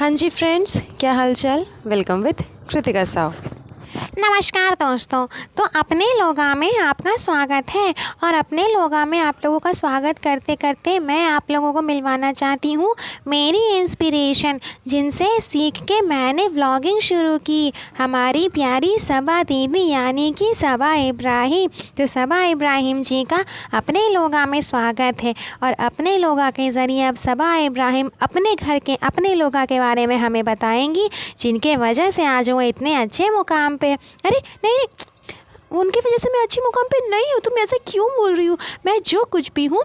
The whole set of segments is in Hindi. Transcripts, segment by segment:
हाँ जी फ्रेंड्स, क्या हाल चाल। Welcome with Kritika Sao. नमस्कार दोस्तों। तो अपने लोगा में आपका स्वागत है और अपने लोगा में आप लोगों का स्वागत करते करते मैं आप लोगों को मिलवाना चाहती हूँ मेरी इंस्पिरेशन, जिनसे सीख के मैंने व्लॉगिंग शुरू की, हमारी प्यारी सबा दीदी यानी कि सबा इब्राहिम। तो सबा इब्राहिम जी का अपने लोगा में स्वागत है और अपने लोगा के ज़रिए अब सबा इब्राहिम अपने घर के अपने लोगा के बारे में हमें बताएंगी, जिनके वजह से आज वो इतने अच्छे मुकाम पे। अरे नहीं नहीं, उनकी वजह से मैं अच्छी मुकाम पे नहीं हूँ। तुम ऐसे क्यों बोल रही हो? मैं जो कुछ भी हूँ,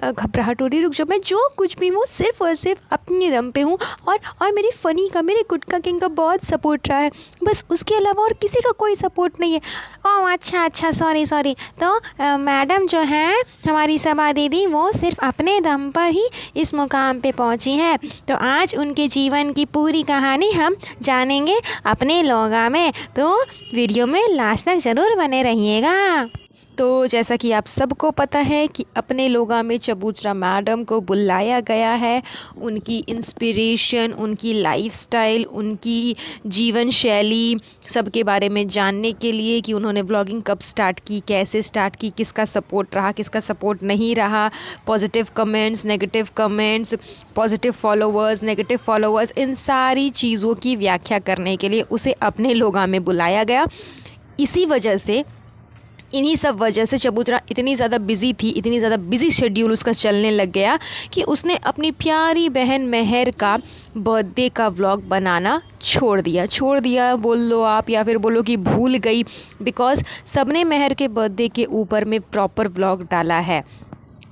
घबराहट हो रही, रुक जाओ। मैं जो कुछ भी हूँ सिर्फ और सिर्फ अपने दम पे हूँ और मेरी फ़नी का, मेरे गुटका किंग का बहुत सपोर्ट रहा है, बस उसके अलावा और किसी का कोई सपोर्ट नहीं है। ओह अच्छा, सॉरी। तो मैडम जो हैं हमारी सबा दीदी, वो सिर्फ अपने दम पर ही इस मुकाम पे पहुँची हैं। तो आज उनके जीवन की पूरी कहानी हम जानेंगे अपने लोगा में, तो वीडियो में लास्ट तक ज़रूर बने रहिएगा। तो जैसा कि आप सबको पता है कि अपने लोगा में चबूतरा मैडम को बुलाया गया है उनकी इंस्पिरेशन, उनकी लाइफस्टाइल, उनकी जीवन शैली सबके बारे में जानने के लिए कि उन्होंने व्लॉगिंग कब स्टार्ट की, कैसे स्टार्ट की, किसका सपोर्ट रहा, किसका सपोर्ट नहीं रहा, positive comments, negative comments, positive followers, negative followers, इन सारी चीज़ों की व्याख्या करने के लिए उसे अपने लोगा में बुलाया गया। इसी वजह से, इन्हीं सब वजह से चबूतरा इतनी ज़्यादा बिज़ी थी, इतनी ज़्यादा बिज़ी शेड्यूल उसका चलने लग गया कि उसने अपनी प्यारी बहन मेहर का बर्थडे का व्लॉग बनाना छोड़ दिया बोल लो आप, या फिर बोलो कि भूल गई, बिकॉज़ सबने मेहर के बर्थडे के ऊपर में प्रॉपर व्लॉग डाला है।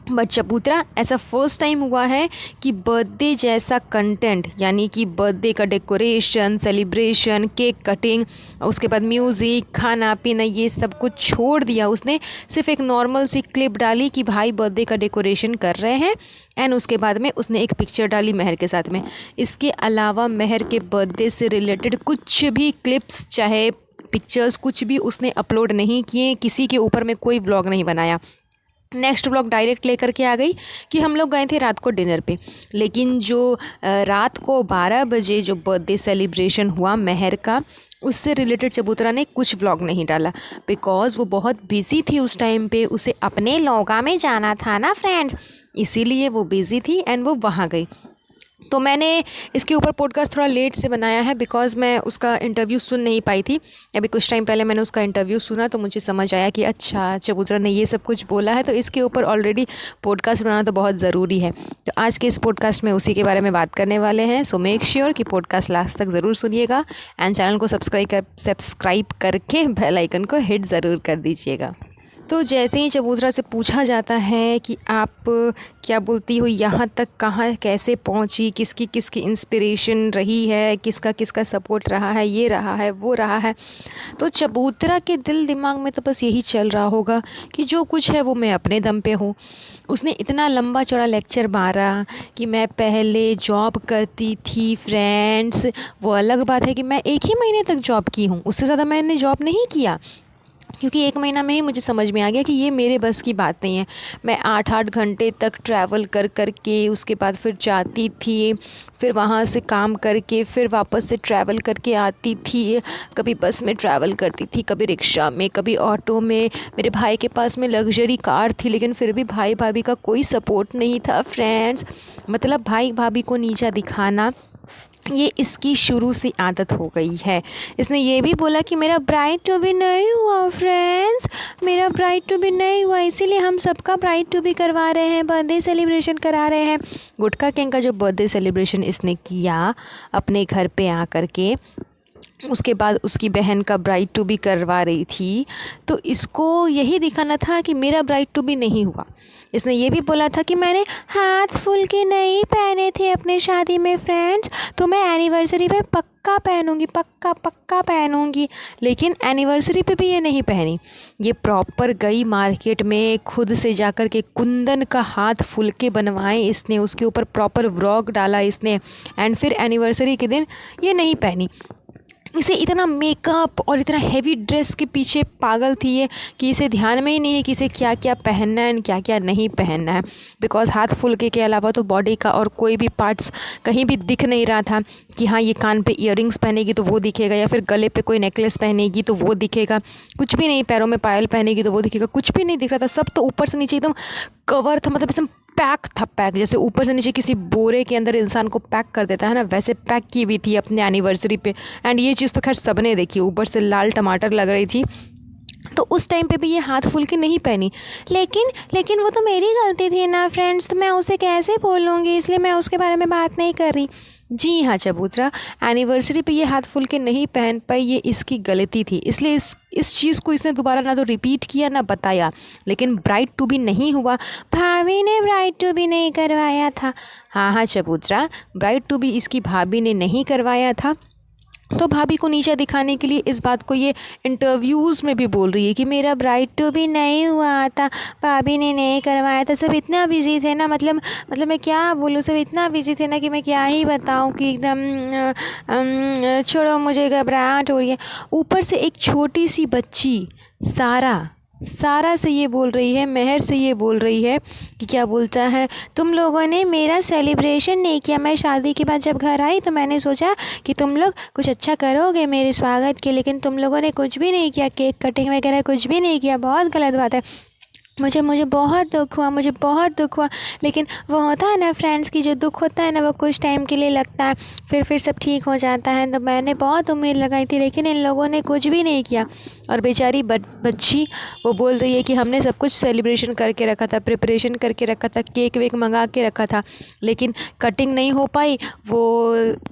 बट चबूतरा ऐसा फर्स्ट टाइम हुआ है कि बर्थडे जैसा कंटेंट, यानी कि बर्थडे का डेकोरेशन, सेलिब्रेशन, केक कटिंग, उसके बाद म्यूज़िक, खाना पीना, ये सब कुछ छोड़ दिया उसने। सिर्फ एक नॉर्मल सी क्लिप डाली कि भाई बर्थडे का डेकोरेशन कर रहे हैं, एंड उसके बाद में उसने एक पिक्चर डाली मेहर के साथ में। इसके अलावा मेहर के बर्थडे से रिलेटेड कुछ भी क्लिप्स, चाहे पिक्चर्स, कुछ भी उसने अपलोड नहीं किए, किसी के ऊपर में कोई व्लॉग नहीं बनाया। नेक्स्ट व्लॉग डायरेक्ट लेकर के आ गई कि हम लोग गए थे रात को डिनर पे, लेकिन जो रात को 12 बजे जो बर्थडे सेलिब्रेशन हुआ मेहर का, उससे रिलेटेड चबूतरा ने कुछ व्लॉग नहीं डाला, बिकॉज़ वो बहुत बिज़ी थी उस टाइम पे, उसे अपने लोगा में जाना था ना फ्रेंड्स, इसीलिए वो बिज़ी थी एंड वो वहाँ गई। तो मैंने इसके ऊपर पॉडकास्ट थोड़ा लेट से बनाया है, बिकॉज़ मैं उसका इंटरव्यू सुन नहीं पाई थी। अभी कुछ टाइम पहले मैंने उसका इंटरव्यू सुना तो मुझे समझ आया कि अच्छा, चबूतरा ने ये सब कुछ बोला है, तो इसके ऊपर ऑलरेडी पॉडकास्ट बनाना तो बहुत ज़रूरी है। तो आज के इस पॉडकास्ट में उसी के बारे में बात करने वाले हैं। सो मेक श्योर कि पॉडकास्ट लास्ट तक ज़रूर सुनिएगा एंड चैनल को सब्सक्राइब करके बेल आइकन को हिट ज़रूर कर दीजिएगा। तो जैसे ही चबूतरा से पूछा जाता है कि आप क्या बोलती हो, यहाँ तक कहाँ कैसे पहुँची, किसकी किसकी इंस्पिरेशन रही है, किसका किसका सपोर्ट रहा है, ये रहा है वो रहा है, तो चबूतरा के दिल दिमाग में तो बस यही चल रहा होगा कि जो कुछ है वो मैं अपने दम पे हूँ। उसने इतना लंबा चौड़ा लेक्चर मारा कि मैं पहले जॉब करती थी फ्रेंड्स। वो अलग बात है कि मैं 1 ही महीने तक जॉब की हूँ, उससे ज़्यादा मैंने जॉब नहीं किया, क्योंकि 1 महीना में ही मुझे समझ में आ गया कि ये मेरे बस की बात नहीं है। मैं 8-8 घंटे तक ट्रैवल कर के उसके बाद फिर जाती थी, फिर वहाँ से काम करके फिर वापस से ट्रैवल करके आती थी। कभी बस में ट्रैवल करती थी, कभी रिक्शा में, कभी ऑटो में। मेरे भाई के पास में लग्जरी कार थी, लेकिन फिर भी भाई भाभी का कोई सपोर्ट नहीं था फ्रेंड्स। मतलब भाई भाभी को नीचा दिखाना, ये इसकी शुरू से आदत हो गई है। इसने ये भी बोला कि मेरा ब्राइड टू बी नहीं हुआ फ्रेंड्स, मेरा ब्राइड टू बी नहीं हुआ, इसीलिए हम सबका ब्राइड टू बी करवा रहे हैं, बर्थडे सेलिब्रेशन करा रहे हैं। गुटका किंग का जो बर्थडे सेलिब्रेशन इसने किया अपने घर पे आकर के, उसके बाद उसकी बहन का ब्राइड टू बी करवा रही थी, तो इसको यही दिखाना था कि मेरा ब्राइड टू बी नहीं हुआ। इसने ये भी बोला था कि मैंने हाथ फुल के नहीं पहने थे अपने शादी में फ्रेंड्स, तो मैं एनिवर्सरी पे पक्का पहनूंगी, पक्का पहनूंगी। लेकिन एनिवर्सरी पे भी ये नहीं पहनी। ये प्रॉपर गई मार्केट में, खुद से जाकर के कुंदन का हाथ फुल के बनवाए इसने, उसके ऊपर प्रॉपर व्लॉग डाला इसने, एंड फिर एनिवर्सरी के दिन ये नहीं पहनी। इसे इतना मेकअप और इतना हेवी ड्रेस के पीछे पागल थी ये कि इसे ध्यान में ही नहीं है कि इसे क्या क्या पहनना है क्या क्या नहीं पहनना है। बिकॉज़ हाथ फुलके के अलावा तो बॉडी का और कोई भी पार्ट्स कहीं भी दिख नहीं रहा था कि हाँ ये कान पे इयररिंग्स पहनेगी तो वो दिखेगा, या फिर गले पे कोई नेकलेस पहनेगी तो वो दिखेगा, कुछ भी नहीं, पैरों में पायल पहनेगी तो वो दिखेगा, कुछ भी नहीं दिख रहा था। सब तो ऊपर से नीचे एकदम कवर था, मतलब एकदम पैक था, पैक जैसे ऊपर से नीचे किसी बोरे के अंदर इंसान को पैक कर देता है ना, वैसे पैक की हुई थी अपने एनिवर्सरी पे। एंड ये चीज़ तो खैर सबने देखी, ऊपर से लाल टमाटर लग रही थी। तो उस टाइम पे भी ये हाथ फूल के नहीं पहनी। लेकिन लेकिन वो तो मेरी गलती थी ना फ्रेंड्स, तो मैं उसे कैसे बोलूँगी, इसलिए मैं उसके बारे में बात नहीं कर रही। जी हाँ चबूतरा, एनिवर्सरी पे ये हाथ फूल के नहीं पहन पाई, ये इसकी गलती थी, इसलिए इस चीज़ को इसने दोबारा ना तो रिपीट किया ना बताया। लेकिन ब्राइड टू बी नहीं हुआ। भाभी ने ब्राइड टू बी नहीं करवाया था। हाँ हाँ चबूतरा, ब्राइड टू बी इसकी भाभी ने नहीं करवाया था। तो भाभी को नीचा दिखाने के लिए इस बात को ये इंटरव्यूज़ में भी बोल रही है कि मेरा ब्राइड टू बी नहीं हुआ था, भाभी ने नहीं करवाया था। सब इतना बिजी थे ना, मतलब मैं क्या बोलूँ, सब इतना बिजी थे ना कि मैं क्या ही बताऊँ कि एकदम छोड़ो, मुझे घबराहट हो रही है। ऊपर से एक छोटी सी बच्ची सारा से ये बोल रही है, महर से ये बोल रही है कि क्या बोलता है, तुम लोगों ने मेरा सेलिब्रेशन नहीं किया। मैं शादी के बाद जब घर आई तो मैंने सोचा कि तुम लोग कुछ अच्छा करोगे मेरे स्वागत के, लेकिन तुम लोगों ने कुछ भी नहीं किया, केक कटिंग वगैरह कुछ भी नहीं किया। बहुत गलत बात है। मुझे बहुत दुख हुआ। लेकिन वो होता है ना फ्रेंड्स, की जो दुख होता है ना वो कुछ टाइम के लिए लगता है, फिर सब ठीक हो जाता है। तो मैंने बहुत उम्मीद लगाई थी, लेकिन इन लोगों ने कुछ भी नहीं किया। और बेचारी बच्ची वो बोल रही है कि हमने सब कुछ सेलिब्रेशन करके रखा था, प्रिपरेशन करके रखा था, केक वेक मंगा के रखा था, लेकिन कटिंग नहीं हो पाई। वो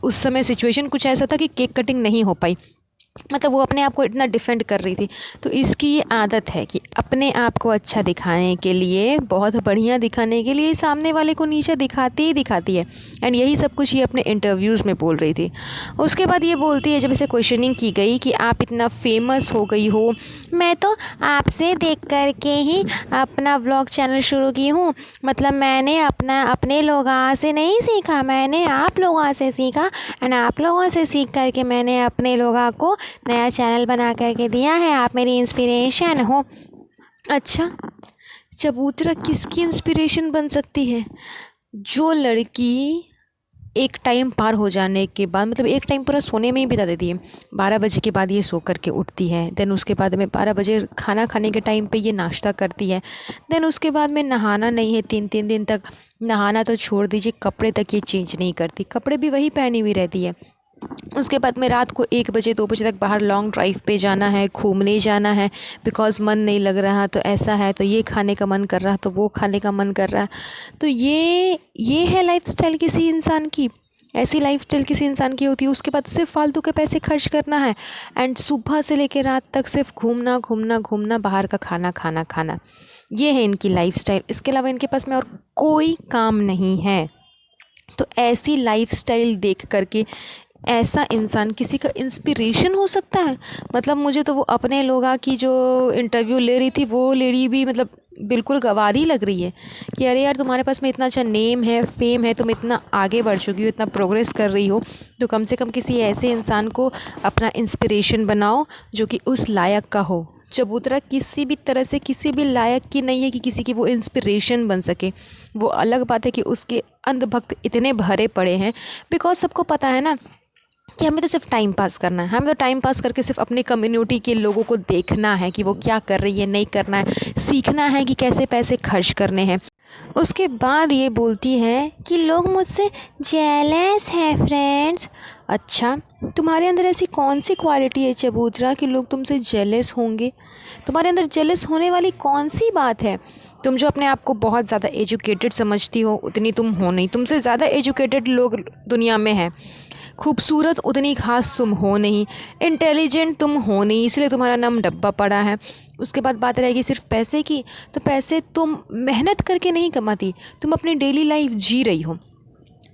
उस समय सिचुएशन कुछ ऐसा था कि केक कटिंग नहीं हो पाई, मतलब वो अपने आप को इतना डिफेंड कर रही थी। तो इसकी ये आदत है कि अपने आप को अच्छा दिखाने के लिए, बहुत बढ़िया दिखाने के लिए सामने वाले को नीचे दिखाती ही दिखाती है। एंड यही सब कुछ ये अपने इंटरव्यूज़ में बोल रही थी। उसके बाद ये बोलती है, जब इसे क्वेश्चनिंग की गई कि आप इतना फेमस हो गई हो, मैं तो आपसे देख कर के ही अपना व्लॉग चैनल शुरू की हूँ। मतलब मैंने अपने लोगों से नहीं सीखा, मैंने आप लोगों से सीखा। एंड आप लोगों से सीख कर के मैंने अपने लोगों को नया चैनल बना करके दिया है। आप मेरी इंस्पिरेशन हो। अच्छा चबूतरा किसकी इंस्पिरेशन बन सकती है? जो लड़की एक टाइम पार हो जाने के बाद, मतलब एक टाइम पूरा सोने में ही बिता देती है। 12 बजे के बाद ये सो कर के उठती है, देन उसके बाद में 12 बजे खाना खाने के टाइम पे ये नाश्ता करती है, देन उसके बाद में नहाना नहीं है 3 दिन तक। नहाना तो छोड़ दीजिए, कपड़े तक ये चेंज नहीं करती, कपड़े भी वही पहनी हुई रहती है। उसके बाद में रात को 1 बजे 2 बजे तक बाहर लॉन्ग ड्राइव पे जाना है, घूमने जाना है, बिकॉज़ मन नहीं लग रहा तो ऐसा है, तो ये खाने का मन कर रहा तो वो खाने का मन कर रहा है। तो ये है लाइफस्टाइल किसी इंसान की। ऐसी लाइफस्टाइल किसी इंसान की होती है। उसके बाद सिर्फ फालतू के पैसे खर्च करना है, एंड सुबह से लेकर रात तक सिर्फ घूमना, बाहर का खाना। ये है इनकी लाइफस्टाइल। इसके अलावा इनके पास में और कोई काम नहीं है। तो ऐसी लाइफस्टाइल देख करके ऐसा इंसान किसी का इंस्पिरेशन हो सकता है? मतलब मुझे तो वो अपने लोगों की जो इंटरव्यू ले रही थी वो लेडी भी मतलब बिल्कुल गंवारी लग रही है कि अरे यार, तुम्हारे पास में इतना अच्छा नेम है, फेम है, तुम इतना आगे बढ़ चुकी हो, इतना प्रोग्रेस कर रही हो, तो कम से कम किसी ऐसे इंसान को अपना इंस्पिरेशन बनाओ जो कि उस लायक का हो। चबूतरा किसी भी तरह से किसी भी लायक की नहीं है कि किसी की वो इंस्पिरेशन बन सके। वो अलग बात है कि उसके अंधभक्त इतने भरे पड़े हैं, बिकॉज सबको पता है ना कि हमें तो सिर्फ टाइम पास करना है। हमें तो टाइम पास करके सिर्फ अपनी कम्युनिटी के लोगों को देखना है कि वो क्या कर रही है, नहीं करना है, सीखना है कि कैसे पैसे खर्च करने हैं। उसके बाद ये बोलती है कि लोग मुझसे जेलस है फ्रेंड्स। अच्छा, तुम्हारे अंदर ऐसी कौन सी क्वालिटी है चबूतरा कि लोग तुमसे जेलस होंगे? तुम्हारे अंदर जेलस होने वाली कौन सी बात है? तुम जो अपने आप को बहुत ज़्यादा एजुकेटेड समझती हो, उतनी तुम हो नहीं। तुमसे ज़्यादा एजुकेटेड लोग दुनिया में हैं। खूबसूरत उतनी खास तुम हो नहीं, इंटेलिजेंट तुम हो नहीं, इसलिए तुम्हारा नाम डब्बा पड़ा है। उसके बाद बात रहेगी सिर्फ पैसे की, तो पैसे तुम मेहनत करके नहीं कमाती, तुम अपनी डेली लाइफ जी रही हो।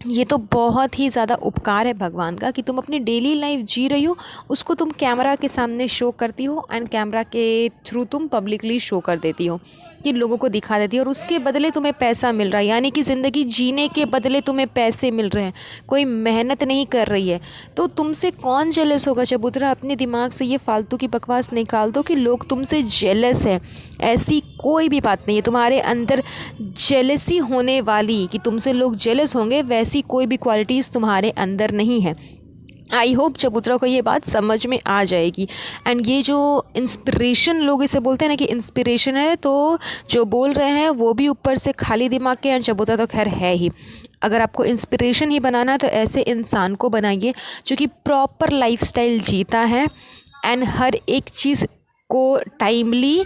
ये तो बहुत ही ज़्यादा उपकार है भगवान का कि तुम अपनी डेली लाइफ जी रही हो, उसको तुम कैमरा के सामने शो करती हो, एंड कैमरा के थ्रू तुम पब्लिकली शो कर देती हो। कि लोगों को दिखा देती है और उसके बदले तुम्हें पैसा मिल रहा है, यानी कि ज़िंदगी जीने के बदले तुम्हें पैसे मिल रहे हैं, कोई मेहनत नहीं कर रही है। तो तुमसे कौन जेलस होगा चबूतरा? अपने दिमाग से ये फालतू की बकवास निकाल दो कि लोग तुमसे जेलस हैं। ऐसी कोई भी बात नहीं है। तुम्हारे अंदर जेलसी होने वाली कि तुमसे लोग जेलस होंगे, वैसी कोई भी क्वालिटीज़ तुम्हारे अंदर नहीं है। आई होप चबूतरा को ये बात समझ में आ जाएगी। एंड ये जो इंस्पिरेशन लोग इसे बोलते हैं ना कि इंस्पिरेशन है, तो जो बोल रहे हैं वो भी ऊपर से खाली दिमाग के, एंड चबूतरा तो खैर है ही। अगर आपको इंस्पिरेशन ही बनाना है तो ऐसे इंसान को बनाइए जो कि प्रॉपर लाइफस्टाइल जीता है एंड हर एक चीज़ को टाइमली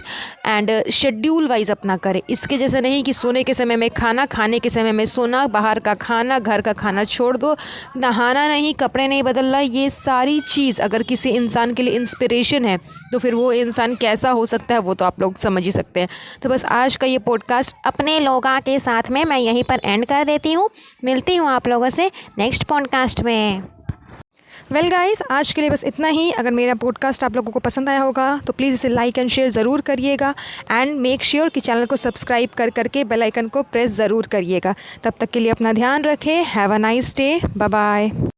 एंड शेड्यूल वाइज अपना करे। इसके जैसे नहीं कि सोने के समय में खाना, खाने के समय में सोना, बाहर का खाना, घर का खाना छोड़ दो, नहाना नहीं, कपड़े नहीं बदलना। ये सारी चीज़ अगर किसी इंसान के लिए इंस्पिरेशन है तो फिर वो इंसान कैसा हो सकता है वो तो आप लोग समझ ही सकते हैं। तो बस आज का ये पॉडकास्ट अपने लोगों के साथ में मैं यहीं पर एंड कर देती हूँ। मिलती हूँ आप लोगों से नेक्स्ट पॉडकास्ट में। वेल गाइस, आज के लिए बस इतना ही। अगर मेरा पॉडकास्ट आप लोगों को पसंद आया होगा तो प्लीज़ इसे लाइक एंड शेयर ज़रूर करिएगा एंड मेक श्योर कि चैनल को सब्सक्राइब करके बेल आइकन को प्रेस ज़रूर करिएगा। तब तक के लिए अपना ध्यान रखें। Have a nice day. Bye bye.